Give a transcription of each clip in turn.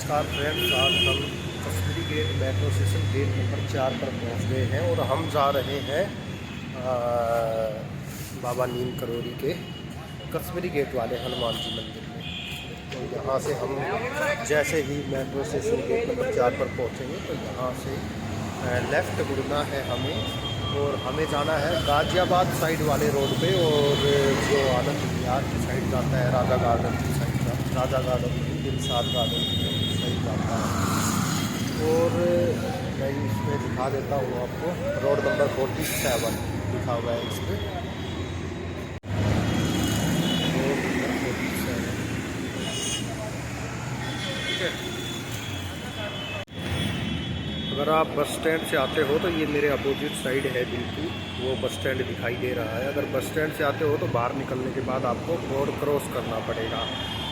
नमस्कार फ्रेंड्स, आज हम Kashmere gate metro station gate number 4 पर पहुंच गए हैं और हम जा रहे हैं बाबा नीम करोली के कश्मीरी गेट वाले हनुमान जी मंदिर में। तो यहाँ से हम जैसे ही मेट्रो स्टेशन गेट नंबर 4 पर पहुँचेंगे तो यहाँ से लेफ़्ट मुड़ना है हमें और हमें जाना है गाज़ियाबाद साइड वाले रोड पे, और जो आनंद विहार की साइड जाता है, राजा गार्डन की साइड राजा गार्डन नहीं, दिलशाद गार्डन की साइड जाता है। और मैं इसमें दिखा देता हूँ आपको, रोड नंबर 47 लिखा हुआ है इस पर, रोड नंबर 47। ठीक है, अगर आप बस स्टैंड से आते हो तो ये मेरे अपोजिट साइड है, बिल्कुल वो बस स्टैंड दिखाई दे रहा है। अगर बस स्टैंड से आते हो तो बाहर निकलने के बाद आपको रोड क्रॉस करना पड़ेगा,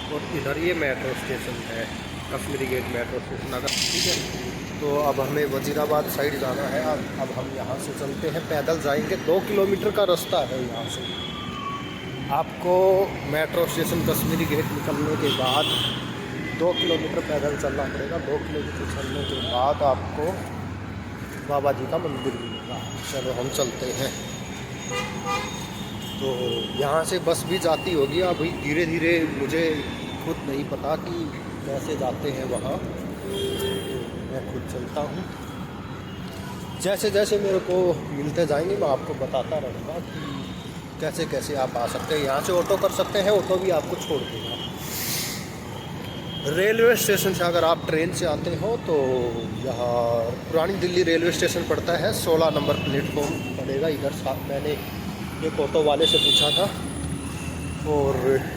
और इधर ये मेट्रो स्टेशन है, कश्मीरी गेट मेट्रो स्टेशन। अगर ठीक है, तो अब हमें वजीराबाद साइड जाना है। अब हम यहाँ से चलते हैं, पैदल जाएंगे, 2 किलोमीटर का रास्ता है यहाँ से। आपको मेट्रो स्टेशन कश्मीरी गेट निकलने के बाद 2 किलोमीटर पैदल चलना पड़ेगा। 2 किलोमीटर चलने के बाद आपको बाबा जी का मंदिर मिलेगा। चलो हम चलते हैं। तो यहाँ से बस भी जाती होगी, अभी धीरे धीरे, मुझे खुद नहीं पता कि कैसे जाते हैं वहाँ, मैं खुद चलता हूँ। जैसे जैसे मेरे को मिलते जाएंगे मैं आपको बताता रहूँगा कि कैसे कैसे आप आ सकते हैं। यहाँ से ऑटो कर सकते हैं, ऑटो भी आपको छोड़ देगा। रेलवे स्टेशन से अगर आप ट्रेन से आते हो तो यहाँ पुरानी दिल्ली रेलवे स्टेशन पड़ता है, 16 नंबर प्लेटफॉर्म पड़ेगा इधर। साथ मैंने एक ऑटो वाले से पूछा था, और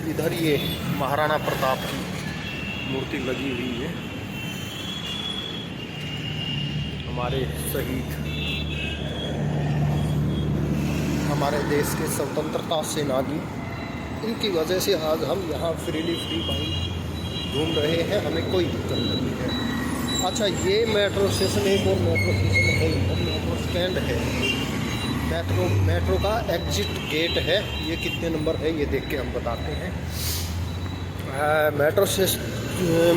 इधर ये महाराणा प्रताप की मूर्ति लगी हुई है, हमारे शहीद, हमारे देश के स्वतंत्रता सेनानी। इनकी वजह से आज हम यहाँ फ्री माइंड घूम रहे हैं, हमें कोई दिक्कत नहीं है। अच्छा, ये मेट्रो स्टेशन एक और मेट्रो स्टेशन है, इधर मेट्रो स्टैंड है, मेट्रो का एग्जिट गेट है। ये कितने नंबर है ये देख के हम बताते हैं।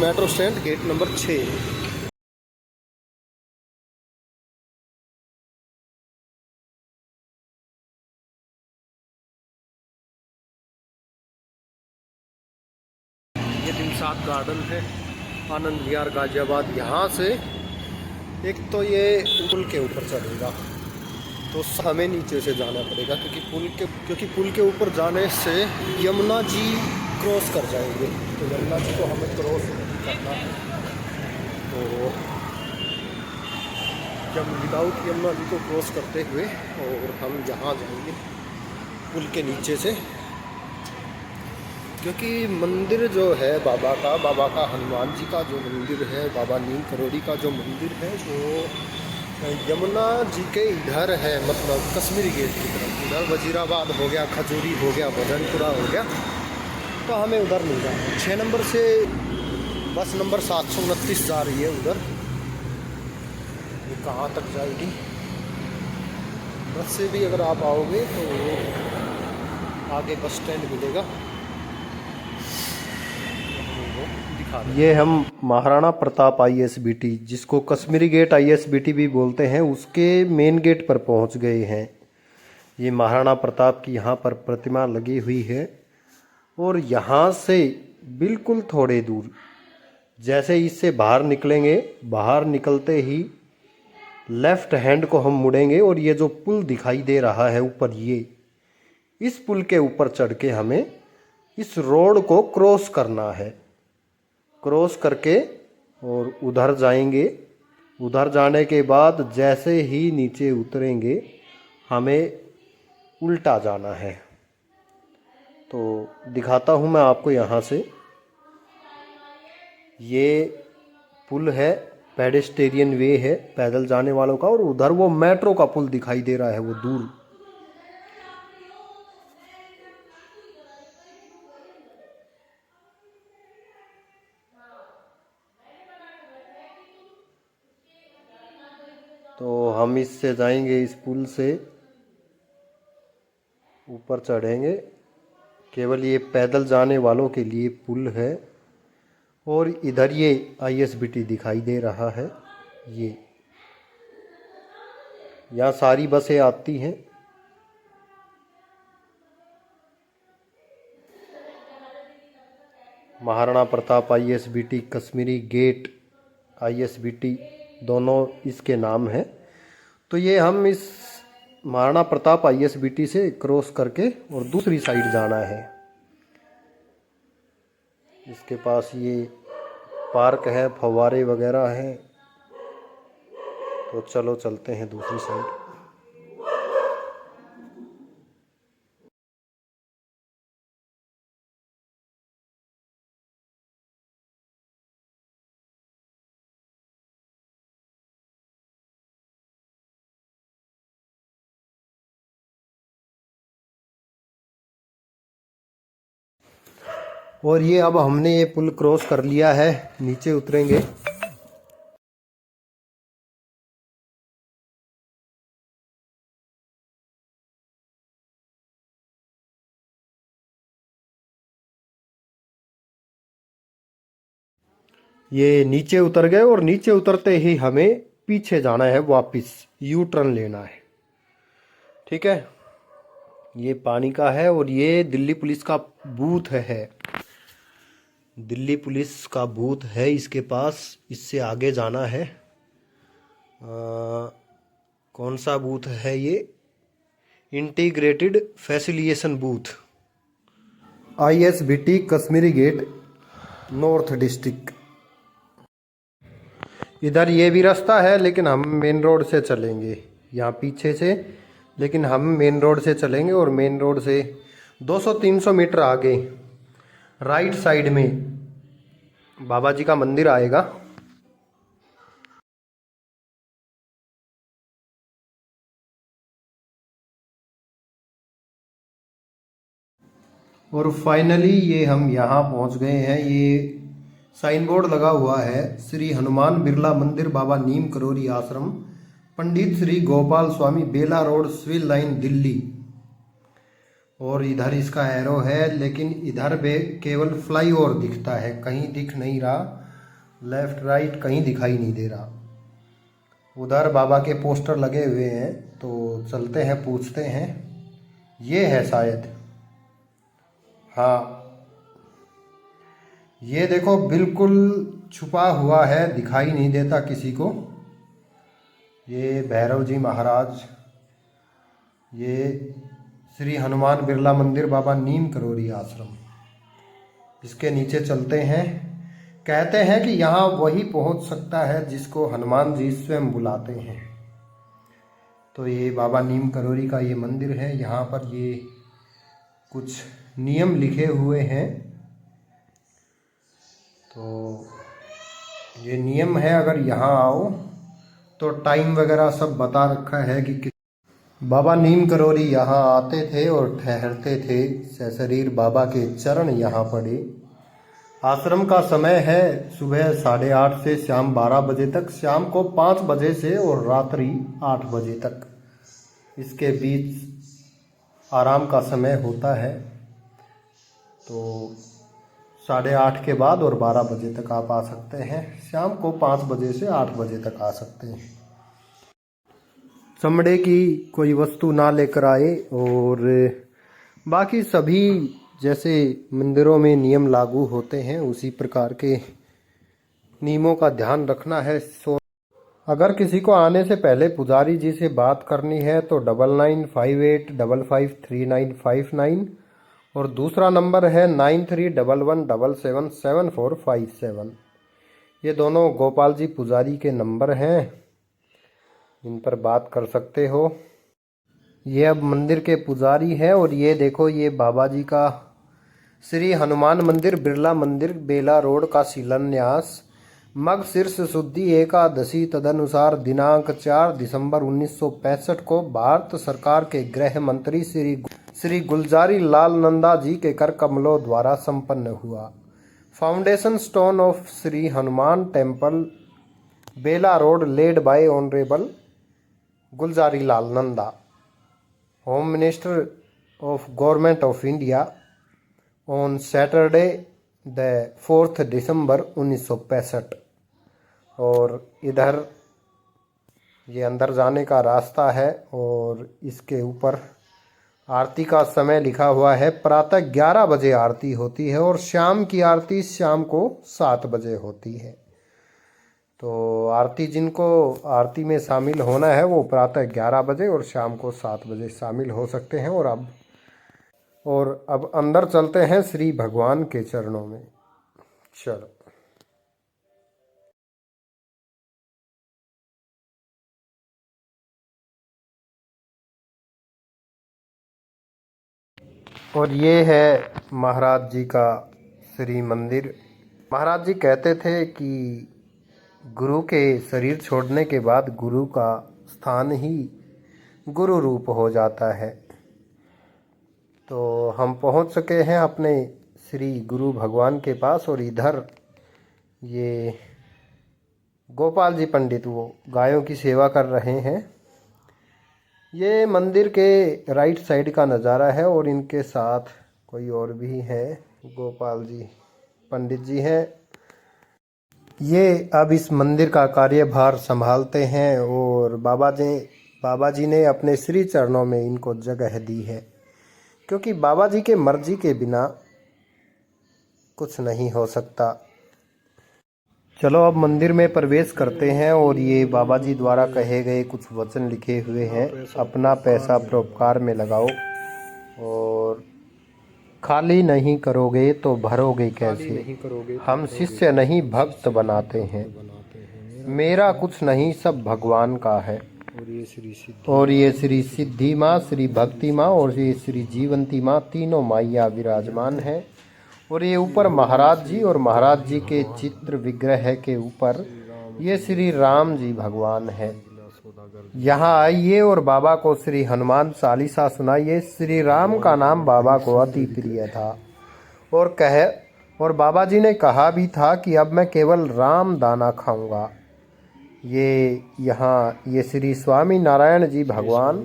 Metro stand gate number 6। ये दिलशाद गार्डन है, आनंद विहार गाज़ियाबाद। यहाँ से एक तो ये पुल के ऊपर चढ़ेगा, तो हमें नीचे से जाना पड़ेगा, क्योंकि पुल के ऊपर जाने से यमुना जी क्रॉस कर जाएंगे, तो यमुना जी को हमें क्रॉस करना है। तो जब विदाउट यमुना जी को क्रॉस करते हुए और हम यहाँ जाएंगे पुल के नीचे से, क्योंकि मंदिर जो है बाबा का हनुमान जी का जो मंदिर है, बाबा नीम करोली का जो मंदिर है, वो यमुना जी के इधर है, मतलब कश्मीरी गेट की तरफ। उधर वजीराबाद हो गया, खजूरी हो गया, भजनपुरा हो गया, तो हमें उधर मिल जाना है। 6 नंबर से बस नंबर 729 जा रही है उधर। ये कहाँ तक जाएगी? बस से भी अगर आप आओगे तो आगे बस स्टैंड मिलेगा। ये हम महाराणा प्रताप ISBT, जिसको कश्मीरी गेट ISBT भी बोलते हैं, उसके मेन गेट पर पहुंच गए हैं। ये महाराणा प्रताप की यहाँ पर प्रतिमा लगी हुई है, और यहाँ से बिल्कुल थोड़े दूर जैसे इससे बाहर निकलेंगे, बाहर निकलते ही लेफ़्ट हैंड को हम मुड़ेंगे, और ये जो पुल दिखाई दे रहा है ऊपर, ये इस पुल के ऊपर चढ़ के हमें इस रोड को क्रॉस करना है। क्रॉस करके और उधर जाएंगे। उधर जाने के बाद जैसे ही नीचे उतरेंगे हमें उल्टा जाना है। तो दिखाता हूँ मैं आपको यहाँ से। ये पुल है, पेडेस्टेरियन वे है पैदल जाने वालों का, और उधर वो मेट्रो का पुल दिखाई दे रहा है वो दूर। तो हम इससे जाएंगे, इस पुल से ऊपर चढ़ेंगे। केवल ये पैदल जाने वालों के लिए पुल है, और इधर ये आईएसबीटी दिखाई दे रहा है। ये यहाँ सारी बसें आती हैं। Maharana Pratap ISBT, Kashmere gate ISBT, दोनों इसके नाम हैं। तो ये हम इस महाराणा प्रताप आईएसबीटी से क्रॉस करके और दूसरी साइड जाना है। इसके पास ये पार्क है, फव्वारे वगैरह हैं। तो चलो चलते हैं दूसरी साइड। और ये अब हमने ये पुल क्रॉस कर लिया है, नीचे उतरेंगे। ये नीचे उतर गए और नीचे उतरते ही हमें पीछे जाना है, वापस यू टर्न लेना है। ठीक है, ये पानी का है और ये दिल्ली पुलिस का बूथ है। दिल्ली पुलिस का बूथ है इसके पास, इससे आगे जाना है। कौन सा बूथ है ये? Integrated facilitation booth, ISBT Kashmere gate north district. इधर ये भी रास्ता है, लेकिन हम मेन रोड से चलेंगे, यहाँ पीछे से। लेकिन हम मेन रोड से चलेंगे और मेन रोड से 200-300 मीटर आगे राइट साइड में बाबा जी का मंदिर आएगा। और फाइनली ये हम यहाँ पहुँच गए हैं। ये साइन बोर्ड लगा हुआ है, श्री हनुमान बिरला मंदिर, बाबा नीम करोरी आश्रम, पंडित श्री गोपाल स्वामी, बेला रोड, सिविल लाइन, दिल्ली। और इधर इसका एरो है, लेकिन इधर भी केवल फ्लाईओवर दिखता है, कहीं दिख नहीं रहा। लेफ्ट राइट कहीं दिखाई नहीं दे रहा। उधर बाबा के पोस्टर लगे हुए हैं, तो चलते हैं, पूछते हैं। ये है शायद, हाँ ये देखो, बिल्कुल छुपा हुआ है, दिखाई नहीं देता किसी को। ये भैरव जी महाराज, ये श्री हनुमान बिरला मंदिर, बाबा नीम करोरी आश्रम। इसके नीचे चलते हैं। कहते हैं कि यहाँ वही पहुँच सकता है जिसको हनुमान जी स्वयं बुलाते हैं। तो ये बाबा नीम करोरी का ये मंदिर है। यहाँ पर ये कुछ नियम लिखे हुए हैं। तो ये नियम है, अगर यहाँ आओ तो टाइम वगैरह सब बता रखा है कि बाबा नीम करोरी यहाँ आते थे और ठहरते थे। सशरीर बाबा के चरण यहाँ पड़े। आश्रम का समय है सुबह 8:30 से शाम 12 बजे तक, शाम को 5 बजे से और रात्रि 8 बजे तक। इसके बीच आराम का समय होता है। तो 8:30 के बाद और 12 बजे तक आप आ सकते हैं। शाम को 5 बजे से 8 बजे तक आ सकते हैं। चमड़े की कोई वस्तु ना लेकर आए। और बाकी सभी जैसे मंदिरों में नियम लागू होते हैं, उसी प्रकार के नियमों का ध्यान रखना है। अगर किसी को आने से पहले पुजारी जी से बात करनी है तो 9958553959 और दूसरा नंबर है 9311777457। ये दोनों गोपाल जी पुजारी के नंबर हैं, इन पर बात कर सकते हो। ये अब मंदिर के पुजारी हैं। और ये देखो, ये बाबा जी का श्री हनुमान मंदिर, बिरला मंदिर, बेला रोड का शिलान्यास मगशीर्ष शुद्धि एकादशी तदनुसार दिनांक 4 दिसंबर 1965 को भारत सरकार के गृह मंत्री श्री गुलजारी लाल नंदा जी के कर कमलों द्वारा संपन्न हुआ। Foundation stone of Shri Hanuman temple, Bela road, led by honourable Gulzari Lal Nanda, home minister of government of India, on Saturday the 4 December 1965। और इधर ये अंदर जाने का रास्ता है और इसके ऊपर आरती का समय लिखा हुआ है। प्रातः 11 बजे आरती होती है और शाम की आरती शाम को 7 बजे होती है। तो आरती जिनको आरती में शामिल होना है वो प्रातः 11 बजे और शाम को 7 बजे शामिल हो सकते हैं। और अब अंदर चलते हैं श्री भगवान के चरणों में। चलो। और ये है महाराज जी का श्री मंदिर। महाराज जी कहते थे कि गुरु के शरीर छोड़ने के बाद गुरु का स्थान ही गुरु रूप हो जाता है। तो हम पहुंच चुके हैं अपने श्री गुरु भगवान के पास। और इधर ये गोपाल जी पंडित वो गायों की सेवा कर रहे हैं। ये मंदिर के राइट साइड का नज़ारा है और इनके साथ कोई और भी है, गोपाल जी पंडित जी हैं। ये अब इस मंदिर का कार्यभार संभालते हैं और बाबा जी ने अपने श्री चरणों में इनको जगह दी है, क्योंकि बाबा जी के मर्जी के बिना कुछ नहीं हो सकता। चलो अब मंदिर में प्रवेश करते हैं। और ये बाबा जी द्वारा कहे गए कुछ वचन लिखे हुए हैं। अपना पैसा परोपकार में लगाओ और खाली नहीं करोगे तो भरोगे कैसे। हम शिष्य नहीं भक्त बनाते हैं। मेरा कुछ नहीं सब भगवान का है। और ये श्री सिद्धि माँ, श्री भक्ति माँ और ये श्री जीवंती माँ तीनों माइया विराजमान है। और ये ऊपर महाराज जी और महाराज जी के चित्र विग्रह के ऊपर ये श्री राम जी भगवान है। यहाँ आइए और बाबा को श्री हनुमान चालीसा सुनाइए। श्री राम का नाम बाबा को अति प्रिय था और बाबा जी ने कहा भी था कि अब मैं केवल राम दाना खाऊंगा। ये श्री स्वामी नारायण जी भगवान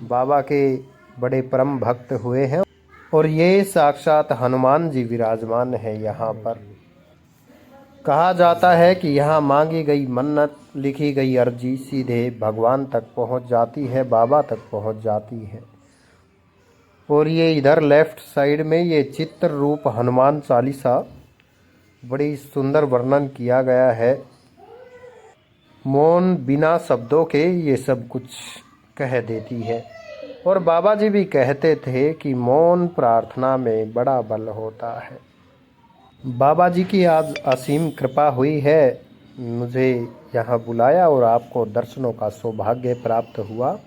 बाबा के बड़े परम भक्त हुए हैं। और ये साक्षात हनुमान जी विराजमान है यहाँ पर। कहा जाता है कि यहाँ मांगी गई मन्नत, लिखी गई अर्जी सीधे भगवान तक पहुँच जाती है, बाबा तक पहुँच जाती है। और ये इधर लेफ्ट साइड में ये चित्र रूप हनुमान चालीसा बड़ी सुंदर वर्णन किया गया है। मौन बिना शब्दों के ये सब कुछ कह देती है। और बाबा जी भी कहते थे कि मौन प्रार्थना में बड़ा बल होता है। बाबा जी की आज असीम कृपा हुई है, मुझे यहाँ बुलाया और आपको दर्शनों का सौभाग्य प्राप्त हुआ।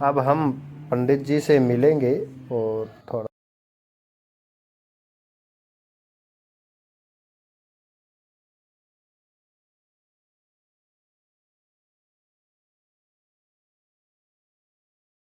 अब हम पंडित जी से मिलेंगे और थोड़ा